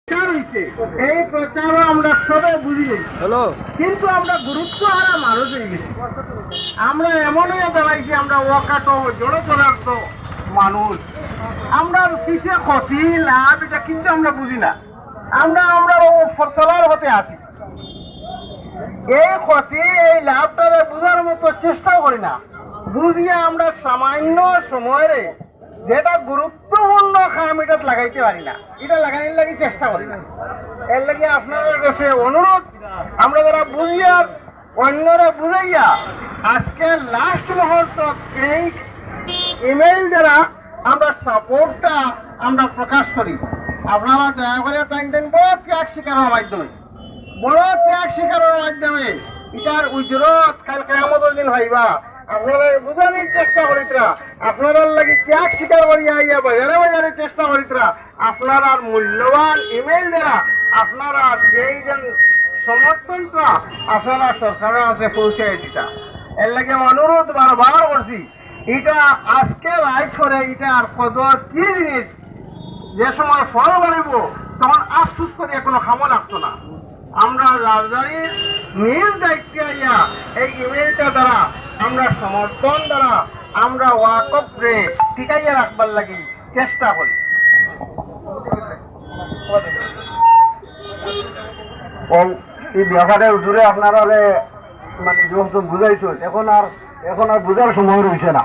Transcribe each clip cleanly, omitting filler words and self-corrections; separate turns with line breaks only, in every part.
এই প্রচারও আমরা সবাই বুঝি কিন্তু আমরা গুরুত্ব হারা মানুষ হয়ে গেছি। আমরা এমনই দাঁড়াইছি, আমরা ওয়াকাট জড়ো পদার্থ মানুষ। আমরা কিসে ক্ষতি লাভ এটা কিন্তু আমরা বুঝি না। আমরা চলার হতে আছি, এই ক্ষতি এই লাভটারে বুঝার মতো চেষ্টাও করি না। বুঝিয়ে আমরা সামান্য সময়ের যেটা গুরুত্বপূর্ণ কাম এটা লাগাইতে পারি না, এটা লাগানোর লাগে চেষ্টা করি না। এর লাগে আপনাদের কাছে অনুরোধ, আমরা যারা বুঝিয়ার অন্যরা বুঝাইয়া আজকে লাস্ট মুহূর্ত এই ইমেইল দ্বারা আমরা সাপোর্টটা আমরা প্রকাশ করি। আপনারা দয়া করে থাকতেন বড় ত্যাগ স্বীকারের মাধ্যমে, বড় ত্যাগ স্বীকারের মাধ্যমে এটার উজরত কাল কিয়ামতের দিন হইবা। আপনারা বুঝানোর চেষ্টা করিতরা, আপনারা লাগি ত্যাগ স্বীকার করিয়া আইয়া বাজারে বাজারে চেষ্টা করিতরা। আপনারা মূল্যবান ইমেইল দ্বারা আপনারা এই যে সমর্থনটা আপনারা সরকারের কাছে পৌঁছে দিতা। এর লাগে অনুরোধ বারবার করছি, এটা আজকে রাইট করে এটা আর কদর কি জিনিস, যে সময় ফল বাড়িব তখন আফসুস করে কোনো খামো লাগতো না। আমরা রাজধানীর নিজ দায়িত্বে আইয়া এই ইমেলটা দ্বারা আমরা সমর্থন দ্বারা আমরা ওয়াকফরে টিকাইয়া রাখবার লাগি চেষ্টা করি। এই ব্যাপারের জুড়ে আপনারা মানে যেহেতু বুঝাইছো, এখন আর বুঝার সময় রয়েছে না।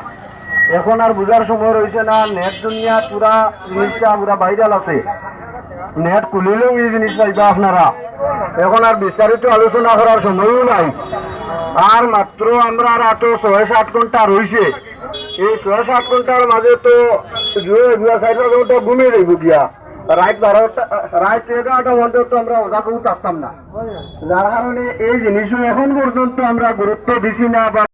এখন আর বুঝার সময় রয়েছে না। নেট দুনিয়া পুরা জিনিসটা পুরা ভাইরাল আছে, নেট খুলিলেও এই জিনিস পাইবা আপনারা। এখন আর বিস্তারিত আলোচনা করার সময়ও নাই। আর মাত্র আমরা আর 6-7 ঘন্টা রয়েছে। এই 6-7 ঘন্টার মাঝে তো 4 ঘন্টা ঘুমিয়ে যাইব গিয়া। রাত 11টা মধ্যে তো আমরা ওজা কেউ থাকতাম না, যার কারণে এই জিনিসও এখন পর্যন্ত আমরা গুরুত্ব দিছি না।